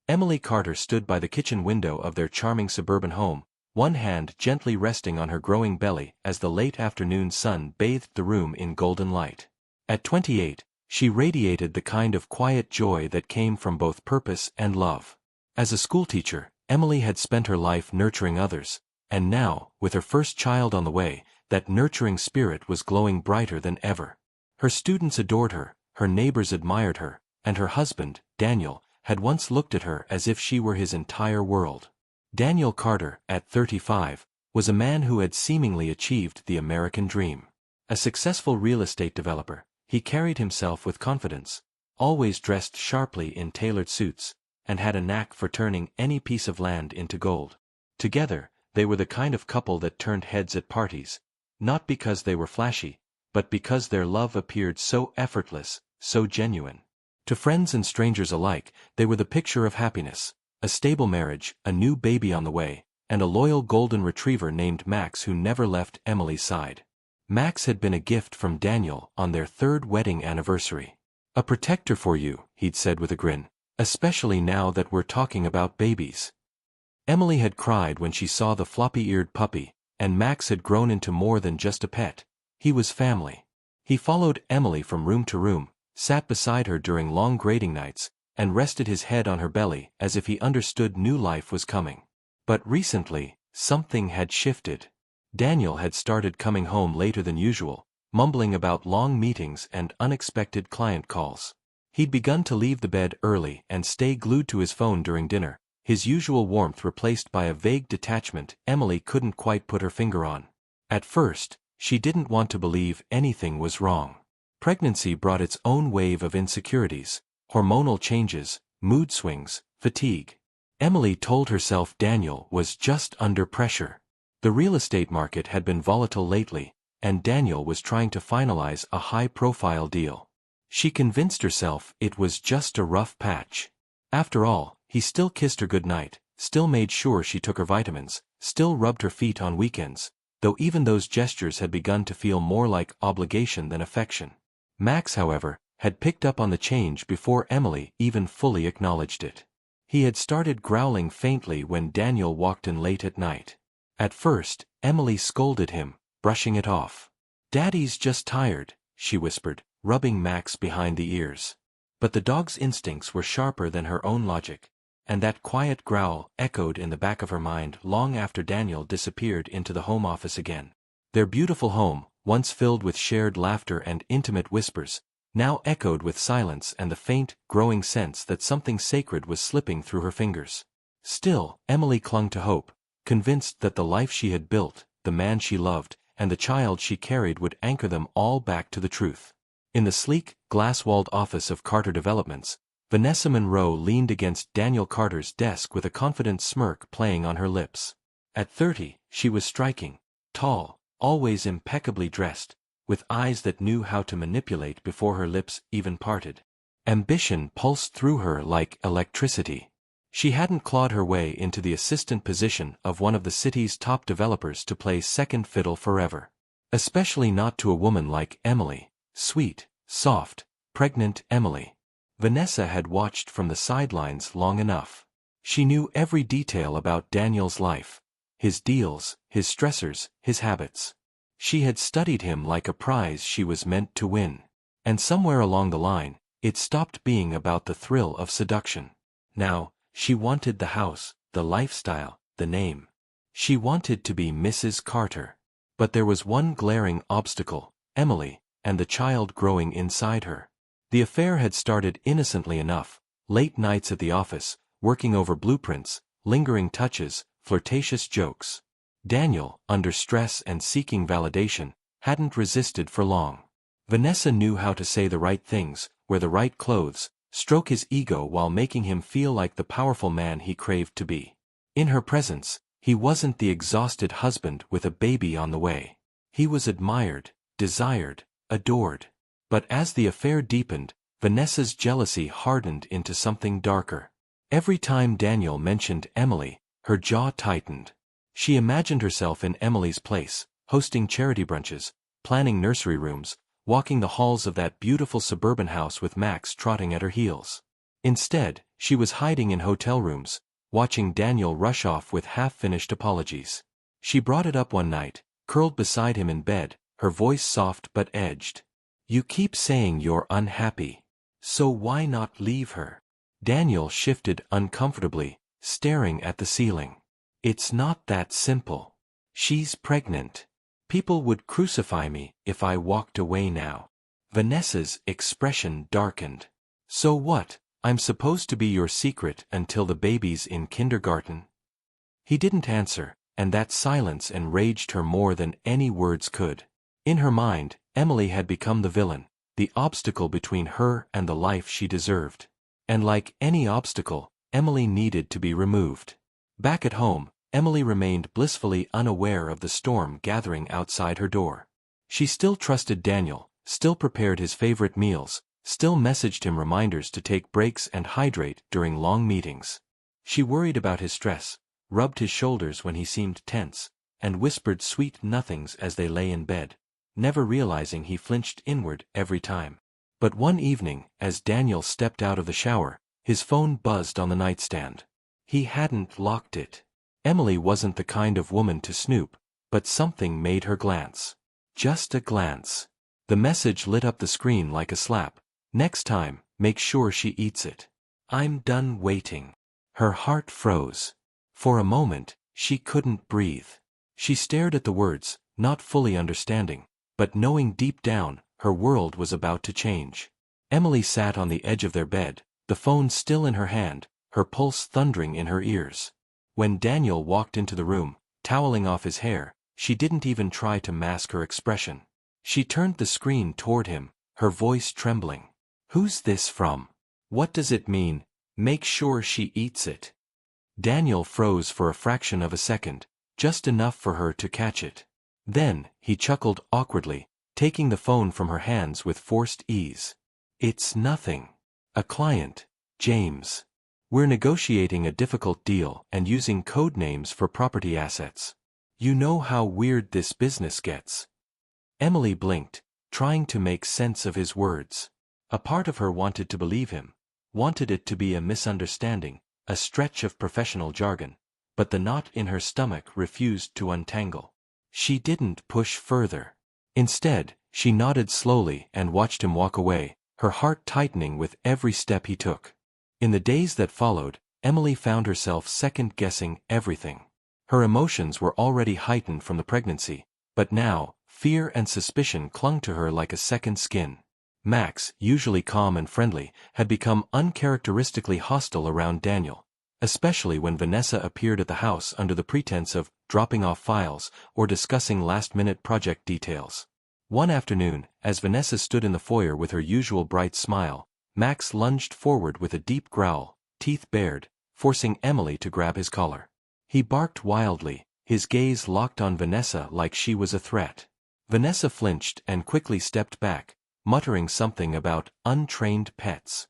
Emily Carter stood by the kitchen window of their charming suburban home, one hand gently resting on her growing belly as the late afternoon sun bathed the room in golden light. At 28, she radiated the kind of quiet joy that came from both purpose and love. As a schoolteacher, Emily had spent her life nurturing others, and now, with her first child on the way, that nurturing spirit was glowing brighter than ever. Her students adored her, her neighbors admired her, and her husband, Daniel, had once looked at her as if she were his entire world. Daniel Carter, at 35, was a man who had seemingly achieved the American dream. A successful real estate developer, he carried himself with confidence, always dressed sharply in tailored suits, and had a knack for turning any piece of land into gold. Together, they were the kind of couple that turned heads at parties, not because they were flashy, but because their love appeared so effortless, so genuine. To friends and strangers alike, they were the picture of happiness, a stable marriage, a new baby on the way, and a loyal golden retriever named Max who never left Emily's side. Max had been a gift from Daniel on their 3rd wedding anniversary. "A protector for you," he'd said with a grin, "especially now that we're talking about babies." Emily had cried when she saw the floppy-eared puppy, and Max had grown into more than just a pet. He was family. He followed Emily from room to room, sat beside her during long grading nights, and rested his head on her belly as if he understood new life was coming. But recently, something had shifted. Daniel had started coming home later than usual, mumbling about long meetings and unexpected client calls. He'd begun to leave the bed early and stay glued to his phone during dinner, his usual warmth replaced by a vague detachment Emily couldn't quite put her finger on. At first, she didn't want to believe anything was wrong. Pregnancy brought its own wave of insecurities, hormonal changes, mood swings, fatigue. Emily told herself Daniel was just under pressure. The real estate market had been volatile lately, and Daniel was trying to finalize a high-profile deal. She convinced herself it was just a rough patch. After all, he still kissed her goodnight, still made sure she took her vitamins, still rubbed her feet on weekends, though even those gestures had begun to feel more like obligation than affection. Max, however, had picked up on the change before Emily even fully acknowledged it. He had started growling faintly when Daniel walked in late at night. At first, Emily scolded him, brushing it off. "Daddy's just tired," she whispered, rubbing Max behind the ears. But the dog's instincts were sharper than her own logic, and that quiet growl echoed in the back of her mind long after Daniel disappeared into the home office again. Their beautiful home, once filled with shared laughter and intimate whispers, now echoed with silence and the faint, growing sense that something sacred was slipping through her fingers. Still, Emily clung to hope, convinced that the life she had built, the man she loved, and the child she carried would anchor them all back to the truth. In the sleek, glass-walled office of Carter Developments, Vanessa Monroe leaned against Daniel Carter's desk with a confident smirk playing on her lips. At 30, she was striking, tall, always impeccably dressed, with eyes that knew how to manipulate before her lips even parted. Ambition pulsed through her like electricity. She hadn't clawed her way into the assistant position of one of the city's top developers to play second fiddle forever. Especially not to a woman like Emily, sweet, soft, pregnant Emily. Vanessa had watched from the sidelines long enough. She knew every detail about Daniel's life, his deals, his stressors, his habits. She had studied him like a prize she was meant to win. And somewhere along the line, it stopped being about the thrill of seduction. Now, she wanted the house, the lifestyle, the name. She wanted to be Mrs. Carter. But there was one glaring obstacle, Emily, and the child growing inside her. The affair had started innocently enough, late nights at the office, working over blueprints, lingering touches, flirtatious jokes. Daniel, under stress and seeking validation, hadn't resisted for long. Vanessa knew how to say the right things, wear the right clothes, stroke his ego while making him feel like the powerful man he craved to be. In her presence, he wasn't the exhausted husband with a baby on the way. He was admired, desired, adored. But as the affair deepened, Vanessa's jealousy hardened into something darker. Every time Daniel mentioned Emily, her jaw tightened. She imagined herself in Emily's place, hosting charity brunches, planning nursery rooms, walking the halls of that beautiful suburban house with Max trotting at her heels. Instead, She was hiding in hotel rooms, watching Daniel rush off with half-finished apologies. She brought it up one night, curled beside him in bed, her voice soft but edged. "You keep saying you're unhappy. So why not leave her?" Daniel shifted uncomfortably, staring at the ceiling. "It's not that simple. She's pregnant. People would crucify me if I walked away now." Vanessa's expression darkened. "So what? I'm supposed to be your secret until the baby's in kindergarten?" He didn't answer, and that silence enraged her more than any words could. In her mind, Emily had become the villain, the obstacle between her and the life she deserved. And like any obstacle, Emily needed to be removed. Back at home, Emily remained blissfully unaware of the storm gathering outside her door. She still trusted Daniel, still prepared his favorite meals, still messaged him reminders to take breaks and hydrate during long meetings. She worried about his stress, rubbed his shoulders when he seemed tense, and whispered sweet nothings as they lay in bed, never realizing he flinched inward every time. But one evening, as Daniel stepped out of the shower, his phone buzzed on the nightstand. He hadn't locked it. Emily wasn't the kind of woman to snoop, but something made her glance. Just a glance. The message lit up the screen like a slap. "Next time, make sure she eats it. I'm done waiting." Her heart froze. For a moment, she couldn't breathe. She stared at the words, not fully understanding, but knowing deep down, her world was about to change. Emily sat on the edge of their bed, the phone still in her hand, her pulse thundering in her ears. When Daniel walked into the room, toweling off his hair, she didn't even try to mask her expression. She turned the screen toward him, her voice trembling. "Who's this from? What does it mean? Make sure she eats it." Daniel froze for a fraction of a second, just enough for her to catch it. Then, he chuckled awkwardly, taking the phone from her hands with forced ease. "It's nothing. A client, James. We're negotiating a difficult deal and using code names for property assets. You know how weird this business gets." Emily blinked, trying to make sense of his words. A part of her wanted to believe him, wanted it to be a misunderstanding, a stretch of professional jargon, but the knot in her stomach refused to untangle. She didn't push further. Instead, she nodded slowly and watched him walk away, her heart tightening with every step he took. In the days that followed, Emily found herself second-guessing everything. Her emotions were already heightened from the pregnancy, but now, fear and suspicion clung to her like a second skin. Max, usually calm and friendly, had become uncharacteristically hostile around Daniel, especially when Vanessa appeared at the house under the pretense of dropping off files or discussing last-minute project details. One afternoon, as Vanessa stood in the foyer with her usual bright smile, Max lunged forward with a deep growl, teeth bared, forcing Emily to grab his collar. He barked wildly, his gaze locked on Vanessa like she was a threat. Vanessa flinched and quickly stepped back, muttering something about untrained pets.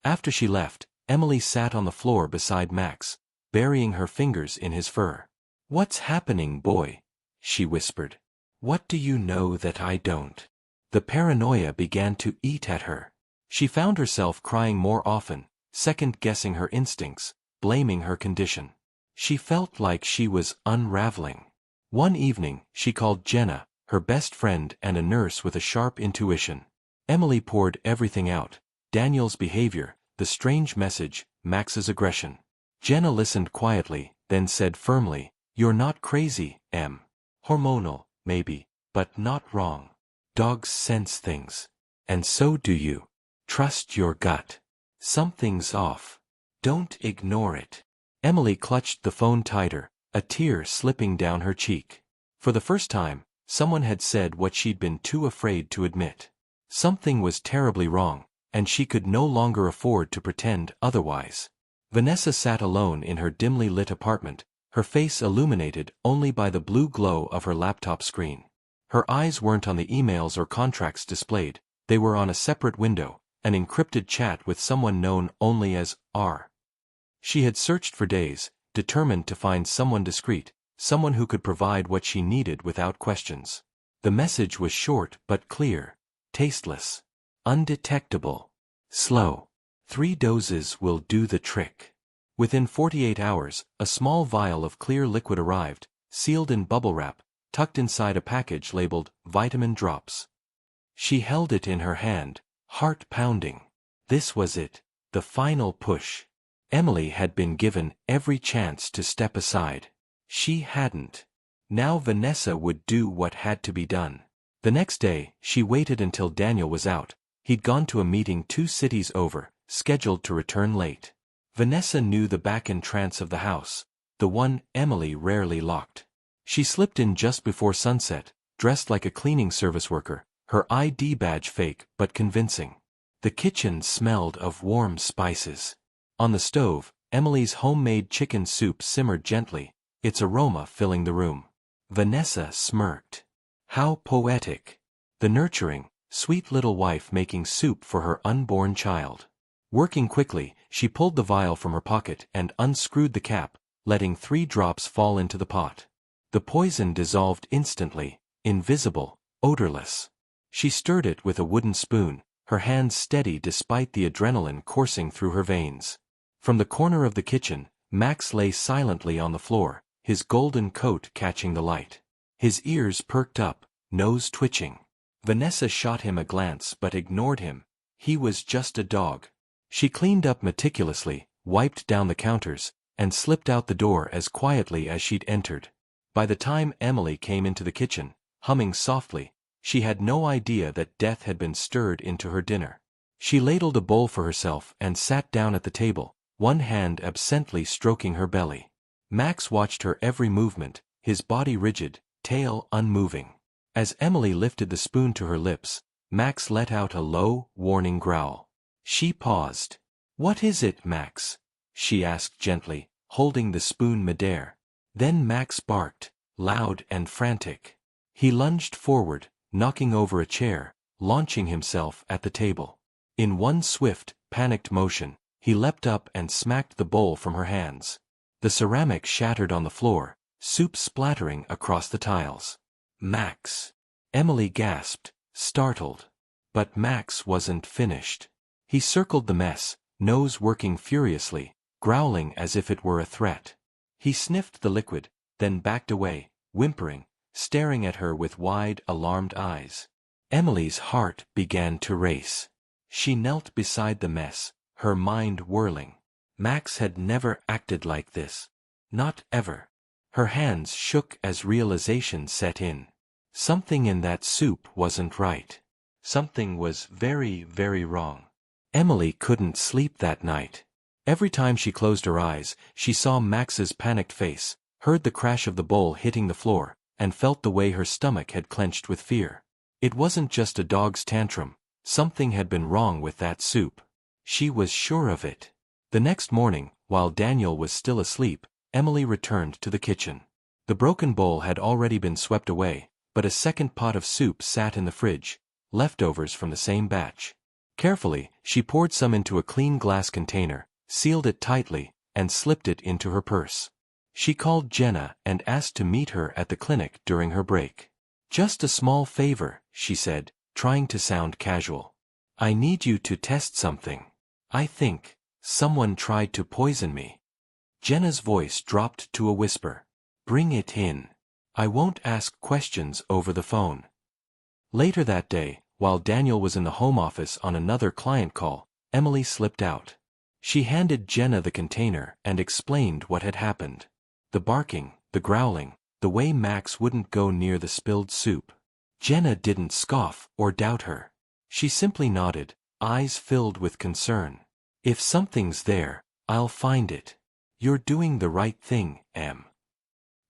After she left, Emily sat on the floor beside Max, burying her fingers in his fur. "What's happening, boy?" she whispered. "What do you know that I don't?" The paranoia began to eat at her. She found herself crying more often, second-guessing her instincts, blaming her condition. She felt like she was unraveling. One evening, she called Jenna, her best friend and a nurse with a sharp intuition. Emily poured everything out: Daniel's behavior, the strange message, Max's aggression. Jenna listened quietly, then said firmly, "You're not crazy, Em. Hormonal, maybe, but not wrong. Dogs sense things. And so do you. Trust your gut. Something's off. Don't ignore it." Emily clutched the phone tighter, a tear slipping down her cheek. For the first time, someone had said what she'd been too afraid to admit. Something was terribly wrong, and she could no longer afford to pretend otherwise. Vanessa sat alone in her dimly lit apartment, her face illuminated only by the blue glow of her laptop screen. Her eyes weren't on the emails or contracts displayed, they were on a separate window, an encrypted chat with someone known only as R. She had searched for days, determined to find someone discreet, someone who could provide what she needed without questions. The message was short but clear, tasteless, undetectable, slow. 3 doses will do the trick. Within 48 hours, a small vial of clear liquid arrived, sealed in bubble wrap, tucked inside a package labeled vitamin drops. She held it in her hand, heart pounding. This was it, the final push. Emily had been given every chance to step aside. She hadn't. Now Vanessa would do what had to be done. The next day, she waited until Daniel was out. He'd gone to a meeting 2 cities over, scheduled to return late. Vanessa knew the back entrance of the house, the one Emily rarely locked. She slipped in just before sunset, dressed like a cleaning service worker, her ID badge fake but convincing. The kitchen smelled of warm spices. On the stove, Emily's homemade chicken soup simmered gently, its aroma filling the room. Vanessa smirked. How poetic. The nurturing, sweet little wife making soup for her unborn child. Working quickly, she pulled the vial from her pocket and unscrewed the cap, letting 3 drops fall into the pot. The poison dissolved instantly, invisible, odorless. She stirred it with a wooden spoon, her hands steady despite the adrenaline coursing through her veins. From the corner of the kitchen, Max lay silently on the floor, his golden coat catching the light. His ears perked up, nose twitching. Vanessa shot him a glance but ignored him. He was just a dog. She cleaned up meticulously, wiped down the counters, and slipped out the door as quietly as she'd entered. By the time Emily came into the kitchen, humming softly, she had no idea that death had been stirred into her dinner. She ladled a bowl for herself and sat down at the table, one hand absently stroking her belly. Max watched her every movement, his body rigid, tail unmoving. As Emily lifted the spoon to her lips, Max let out a low, warning growl. She paused. "What is it, Max?" she asked gently, holding the spoon midair. Then Max barked, loud and frantic. He lunged forward, knocking over a chair, launching himself at the table. In one swift, panicked motion, he leapt up and smacked the bowl from her hands. The ceramic shattered on the floor, soup splattering across the tiles. "Max!" Emily gasped, startled. But Max wasn't finished. He circled the mess, nose working furiously, growling as if it were a threat. He sniffed the liquid, then backed away, whimpering, staring at her with wide, alarmed eyes. Emily's heart began to race. She knelt beside the mess, her mind whirling. Max had never acted like this. Not ever. Her hands shook as realization set in. Something in that soup wasn't right. Something was very, very wrong. Emily couldn't sleep that night. Every time she closed her eyes, she saw Max's panicked face, heard the crash of the bowl hitting the floor, and felt the way her stomach had clenched with fear. It wasn't just a dog's tantrum. Something had been wrong with that soup. She was sure of it. The next morning, while Daniel was still asleep, Emily returned to the kitchen. The broken bowl had already been swept away, but a second pot of soup sat in the fridge, leftovers from the same batch. Carefully, she poured some into a clean glass container, sealed it tightly, and slipped it into her purse. She called Jenna and asked to meet her at the clinic during her break. "Just a small favor," she said, trying to sound casual. "I need you to test something. I think someone tried to poison me." Jenna's voice dropped to a whisper. "Bring it in. I won't ask questions over the phone." Later that day, while Daniel was in the home office on another client call, Emily slipped out. She handed Jenna the container and explained what had happened. The barking, the growling, the way Max wouldn't go near the spilled soup. Jenna didn't scoff or doubt her. She simply nodded, eyes filled with concern. "If something's there, I'll find it. You're doing the right thing, Em."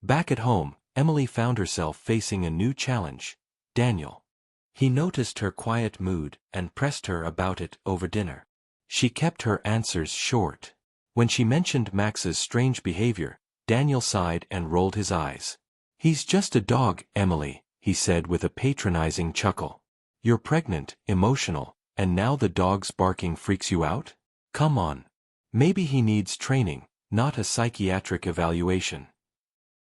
Back at home, Emily found herself facing a new challenge. Daniel. He noticed her quiet mood and pressed her about it over dinner. She kept her answers short. When she mentioned Max's strange behavior, Daniel sighed and rolled his eyes. "He's just a dog, Emily," he said with a patronizing chuckle. "You're pregnant, emotional, and now the dog's barking freaks you out? Come on. Maybe he needs training, not a psychiatric evaluation."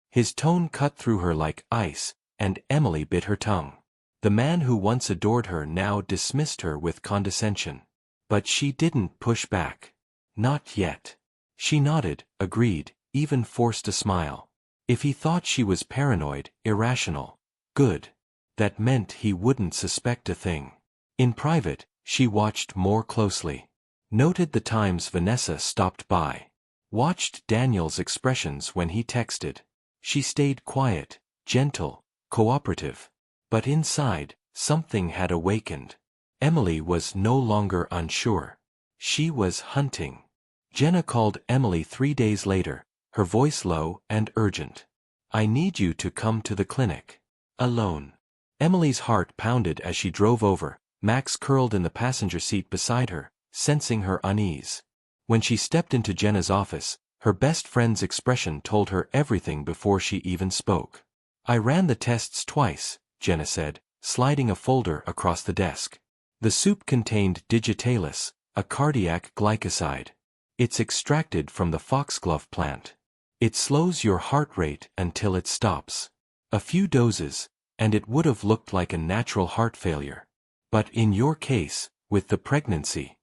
His tone cut through her like ice, and Emily bit her tongue. The man who once adored her now dismissed her with condescension. But she didn't push back. Not yet. She nodded, agreed, even forced a smile. If he thought she was paranoid, irrational, good. That meant he wouldn't suspect a thing. In private, she watched more closely. Noted the times Vanessa stopped by. Watched Daniel's expressions when he texted. She stayed quiet, gentle, cooperative. But inside, something had awakened. Emily was no longer unsure. She was hunting. Jenna called Emily 3 days later, her voice low and urgent. "I need you to come to the clinic. Alone." Emily's heart pounded as she drove over, Max curled in the passenger seat beside her, sensing her unease. When she stepped into Jenna's office, her best friend's expression told her everything before she even spoke. "I ran the tests twice," Jenna said, sliding a folder across the desk. "The soup contained digitalis, a cardiac glycoside. It's extracted from the foxglove plant. It slows your heart rate until it stops. A few doses, and it would have looked like a natural heart failure. But in your case, with the pregnancy..."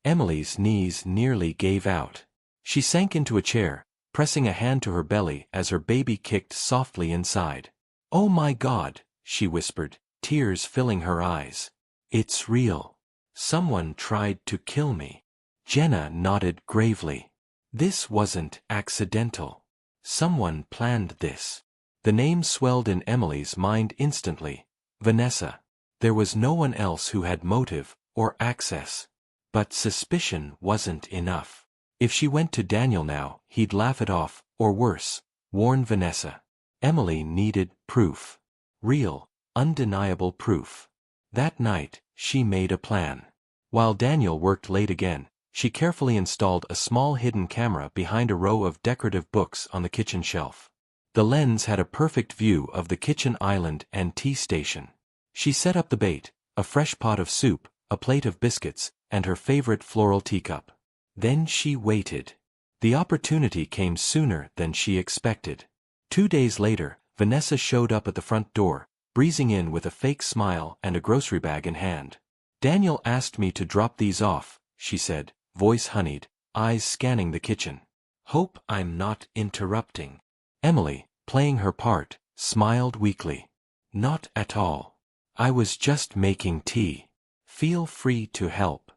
Emily's knees nearly gave out. She sank into a chair, pressing a hand to her belly as her baby kicked softly inside. "Oh my God," she whispered, tears filling her eyes. "It's real. Someone tried to kill me." Jenna nodded gravely. This wasn't accidental. Someone planned this. The name swelled in Emily's mind instantly. Vanessa. There was no one else who had motive or access. But suspicion wasn't enough. If she went to Daniel now, he'd laugh it off, or worse, warn Vanessa. Emily needed proof. Real, undeniable proof. That night, she made a plan. While Daniel worked late again, she carefully installed a small hidden camera behind a row of decorative books on the kitchen shelf. The lens had a perfect view of the kitchen island and tea station. She set up the bait, a fresh pot of soup, a plate of biscuits, and her favorite floral teacup. Then she waited. The opportunity came sooner than she expected. 2 days later, Vanessa showed up at the front door, breezing in with a fake smile and a grocery bag in hand. "Daniel asked me to drop these off," she said, voice honeyed, eyes scanning the kitchen. "Hope I'm not interrupting." Emily, playing her part, smiled weakly. "Not at all. I was just making tea. Feel free to help."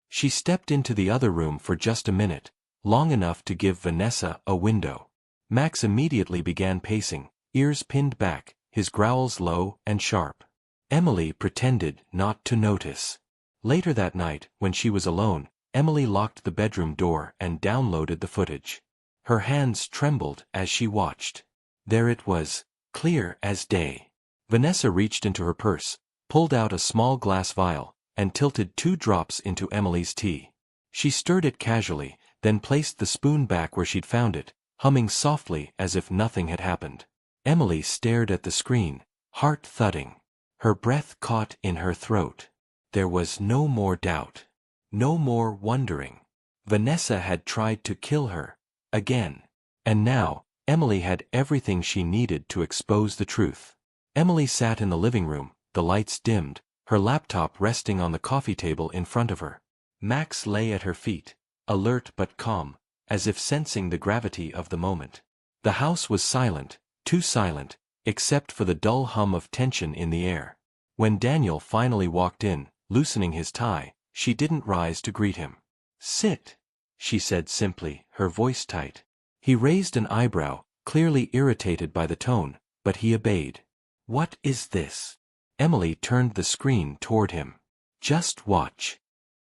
She stepped into the other room for just a minute, long enough to give Vanessa a window. Max immediately began pacing, ears pinned back, his growls low and sharp. Emily pretended not to notice. Later that night, when she was alone, Emily locked the bedroom door and downloaded the footage. Her hands trembled as she watched. There it was, clear as day. Vanessa reached into her purse, pulled out a small glass vial, and tilted 2 drops into Emily's tea. She stirred it casually, then placed the spoon back where she'd found it, humming softly as if nothing had happened. Emily stared at the screen, heart thudding. Her breath caught in her throat. There was no more doubt. No more wondering. Vanessa had tried to kill her. Again. And now, Emily had everything she needed to expose the truth. Emily sat in the living room, the lights dimmed, her laptop resting on the coffee table in front of her. Max lay at her feet, alert but calm, as if sensing the gravity of the moment. The house was silent, too silent, except for the dull hum of tension in the air. When Daniel finally walked in, loosening his tie, she didn't rise to greet him. "Sit," she said simply, her voice tight. He raised an eyebrow, clearly irritated by the tone, but he obeyed. "What is this?" Emily turned the screen toward him. "Just watch."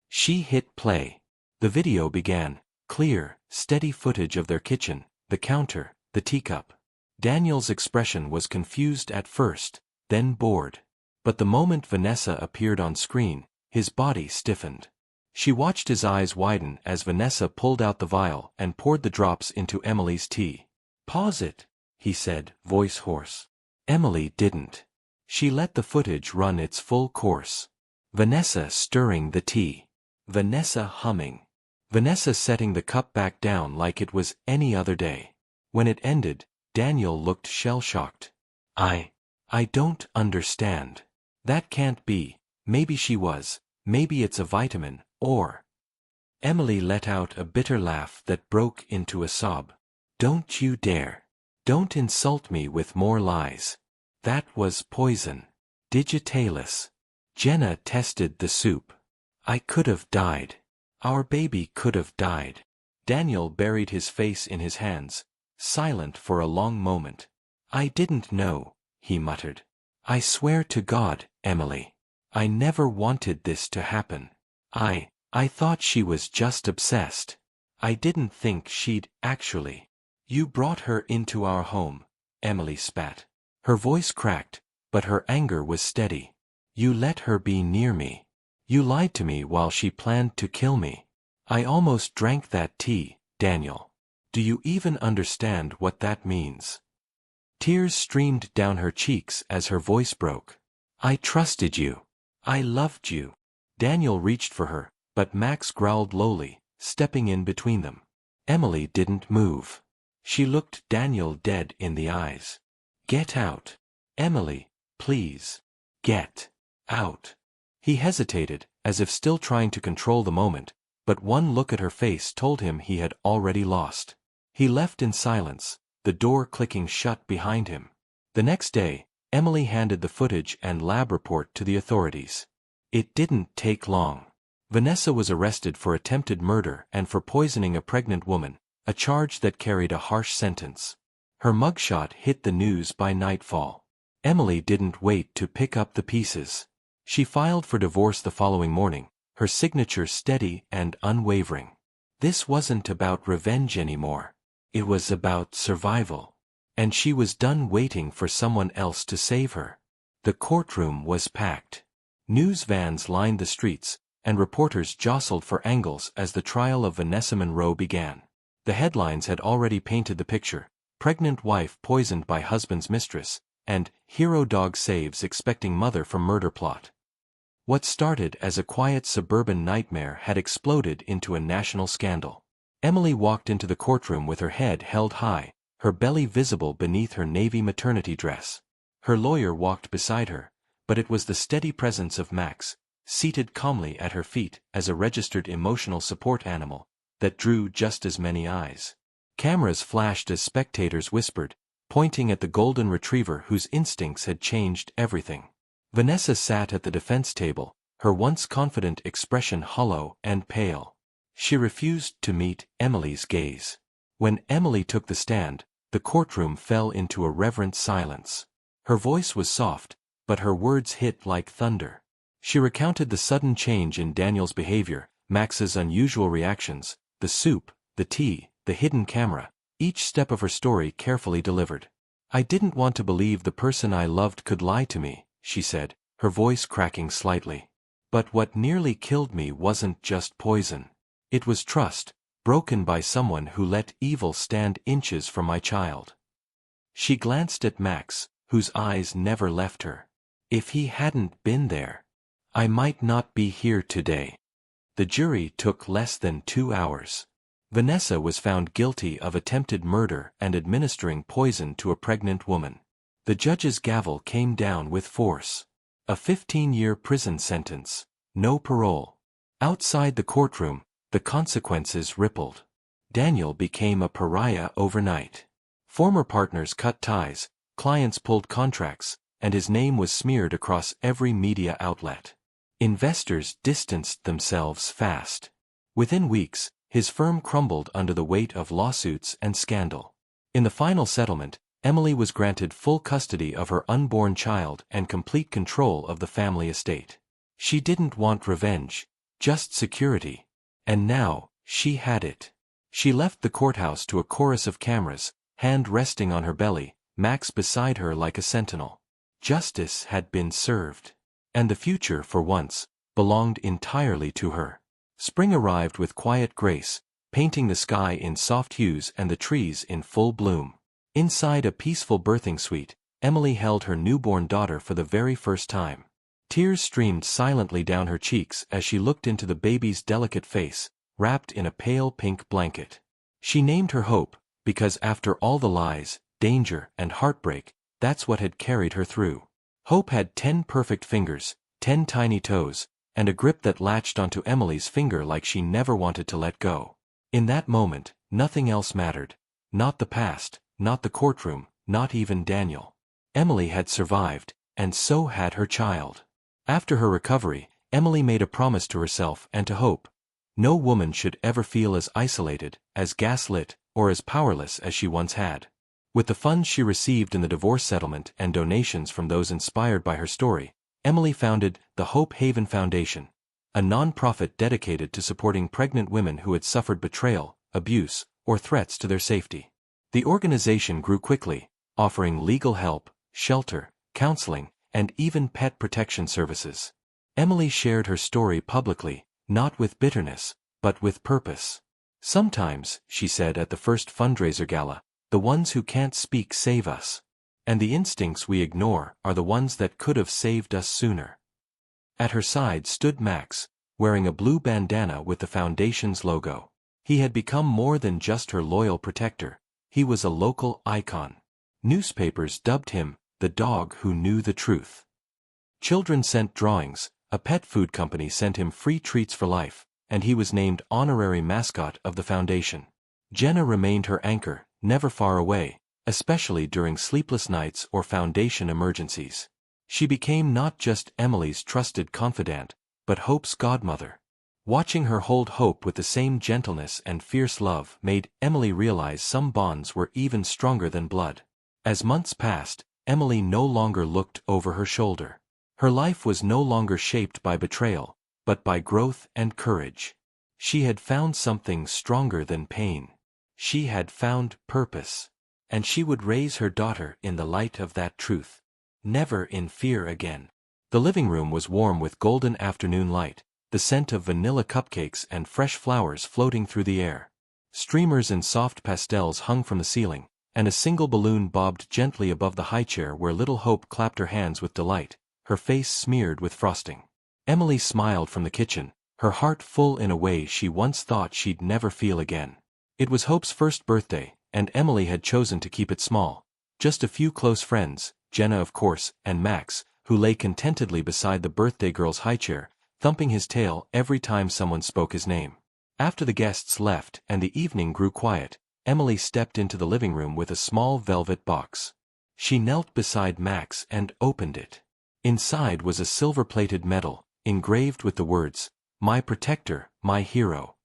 She hit play. The video began, clear, steady footage of their kitchen, the counter, the teacup. Daniel's expression was confused at first, then bored. But the moment Vanessa appeared on screen, his body stiffened. She watched his eyes widen as Vanessa pulled out the vial and poured the drops into Emily's tea. "Pause it," he said, voice hoarse. Emily didn't. She let the footage run its full course. Vanessa stirring the tea. Vanessa humming. Vanessa setting the cup back down like it was any other day. When it ended, Daniel looked shell-shocked. I don't understand. That can't be. Maybe she was. Maybe it's a vitamin, Or. Emily let out a bitter laugh that broke into a sob. Don't you dare. Don't insult me with more lies. That was poison. Digitalis. Jenna tested the soup. I could have died. Our baby could have died. Daniel buried his face in his hands, silent for a long moment. I didn't know, he muttered. I swear to God, Emily. I never wanted this to happen. I thought she was just obsessed. I didn't think she'd actually. You brought her into our home, Emily spat. Her voice cracked, but her anger was steady. You let her be near me. You lied to me while she planned to kill me. I almost drank that tea, Daniel. Do you even understand what that means? Tears streamed down her cheeks as her voice broke. I trusted you. I loved you. Daniel reached for her, but Max growled lowly, stepping in between them. Emily didn't move. She looked Daniel dead in the eyes. Get out. Emily, please. Get out. He hesitated, as if still trying to control the moment, but one look at her face told him he had already lost. He left in silence, the door clicking shut behind him. The next day, Emily handed the footage and lab report to the authorities. It didn't take long. Vanessa was arrested for attempted murder and for poisoning a pregnant woman, a charge that carried a harsh sentence. Her mugshot hit the news by nightfall. Emily didn't wait to pick up the pieces. She filed for divorce the following morning, her signature steady and unwavering. This wasn't about revenge anymore. It was about survival. And she was done waiting for someone else to save her. The courtroom was packed. News vans lined the streets, and reporters jostled for angles as the trial of Vanessa Monroe began. The headlines had already painted the picture: pregnant wife poisoned by husband's mistress, and hero dog saves expecting mother from murder plot. What started as a quiet suburban nightmare had exploded into a national scandal. Emily walked into the courtroom with her head held high, her belly visible beneath her navy maternity dress. Her lawyer walked beside her, but it was the steady presence of Max, seated calmly at her feet as a registered emotional support animal, that drew just as many eyes. Cameras flashed as spectators whispered, pointing at the golden retriever whose instincts had changed everything. Vanessa sat at the defense table, her once confident expression hollow and pale. She refused to meet Emily's gaze. When Emily took the stand, the courtroom fell into a reverent silence. Her voice was soft, but her words hit like thunder. She recounted the sudden change in Daniel's behavior, Max's unusual reactions, the soup, the tea, the hidden camera, each step of her story carefully delivered. I didn't want to believe the person I loved could lie to me, she said, her voice cracking slightly. But what nearly killed me wasn't just poison. It was trust, broken by someone who let evil stand inches from my child. She glanced at Max, whose eyes never left her. If he hadn't been there, I might not be here today. The jury took less than 2 hours. Vanessa was found guilty of attempted murder and administering poison to a pregnant woman. The judge's gavel came down with force. A 15-year prison sentence, no parole. Outside the courtroom, the consequences rippled. Daniel became a pariah overnight. Former partners cut ties, clients pulled contracts, and his name was smeared across every media outlet. Investors distanced themselves fast. Within weeks, his firm crumbled under the weight of lawsuits and scandal. In the final settlement, Emily was granted full custody of her unborn child and complete control of the family estate. She didn't want revenge, just security. And now, she had it. She left the courthouse to a chorus of cameras, hand resting on her belly, Max beside her like a sentinel. Justice had been served. And the future, for once, belonged entirely to her. Spring arrived with quiet grace, painting the sky in soft hues and the trees in full bloom. Inside a peaceful birthing suite, Emily held her newborn daughter for the very first time. Tears streamed silently down her cheeks as she looked into the baby's delicate face, wrapped in a pale pink blanket. She named her Hope, because after all the lies, danger, and heartbreak, that's what had carried her through. Hope had 10 perfect fingers, 10 tiny toes, and a grip that latched onto Emily's finger like she never wanted to let go. In that moment, nothing else mattered. Not the past, not the courtroom, not even Daniel. Emily had survived, and so had her child. After her recovery, Emily made a promise to herself and to Hope. No woman should ever feel as isolated, as gaslit, or as powerless as she once had. With the funds she received in the divorce settlement and donations from those inspired by her story, Emily founded the Hope Haven Foundation, a non-profit dedicated to supporting pregnant women who had suffered betrayal, abuse, or threats to their safety. The organization grew quickly, offering legal help, shelter, counseling, and even pet protection services. Emily shared her story publicly, not with bitterness, but with purpose. Sometimes, she said at the first fundraiser gala, the ones who can't speak save us. And the instincts we ignore are the ones that could have saved us sooner. At her side stood Max, wearing a blue bandana with the foundation's logo. He had become more than just her loyal protector. He was a local icon. Newspapers dubbed him the dog who knew the truth. Children sent drawings, a pet food company sent him free treats for life, and he was named honorary mascot of the foundation. Jenna remained her anchor, never far away, especially during sleepless nights or foundation emergencies. She became not just Emily's trusted confidant, but Hope's godmother. Watching her hold Hope with the same gentleness and fierce love made Emily realize some bonds were even stronger than blood. As months passed, Emily no longer looked over her shoulder. Her life was no longer shaped by betrayal, but by growth and courage. She had found something stronger than pain. She had found purpose. And she would raise her daughter in the light of that truth. Never in fear again. The living room was warm with golden afternoon light, the scent of vanilla cupcakes and fresh flowers floating through the air. Streamers and soft pastels hung from the ceiling, and a single balloon bobbed gently above the high chair where little Hope clapped her hands with delight, her face smeared with frosting. Emily smiled from the kitchen, her heart full in a way she once thought she'd never feel again. It was Hope's first birthday, and Emily had chosen to keep it small. Just a few close friends, Jenna of course, and Max, who lay contentedly beside the birthday girl's high chair, thumping his tail every time someone spoke his name. After the guests left and the evening grew quiet, Emily stepped into the living room with a small velvet box. She knelt beside Max and opened it. Inside was a silver-plated medal, engraved with the words, "My protector, my hero."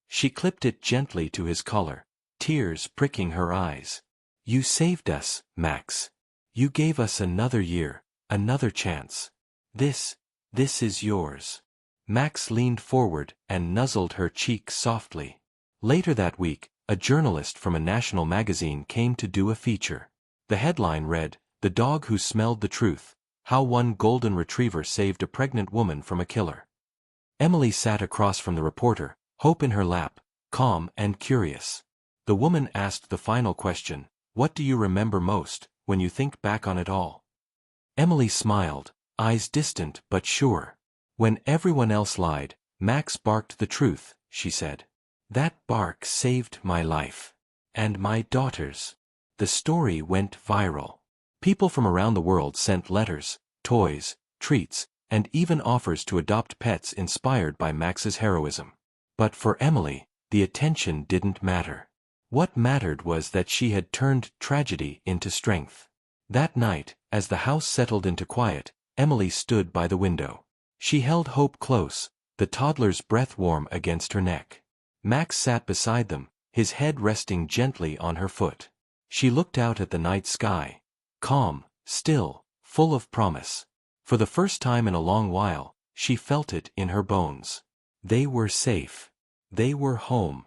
She clipped it gently to his collar, tears pricking her eyes. "You saved us, Max. You gave us another year, another chance. This is yours." Max leaned forward and nuzzled her cheek softly. Later that week, a journalist from a national magazine came to do a feature. The headline read, "The Dog Who Smelled the Truth, How One Golden Retriever Saved a Pregnant Woman from a Killer." Emily sat across from the reporter, Hope in her lap, calm and curious. The woman asked the final question, "What do you remember most, when you think back on it all?" Emily smiled, eyes distant but sure. "When everyone else lied, Max barked the truth," she said. "That bark saved my life. And my daughter's." The story went viral. People from around the world sent letters, toys, treats, and even offers to adopt pets inspired by Max's heroism. But for Emily, the attention didn't matter. What mattered was that she had turned tragedy into strength. That night, as the house settled into quiet, Emily stood by the window. She held Hope close, the toddler's breath warm against her neck. Max sat beside them, his head resting gently on her foot. She looked out at the night sky. Calm, still, full of promise. For the first time in a long while, she felt it in her bones. They were safe. They were home.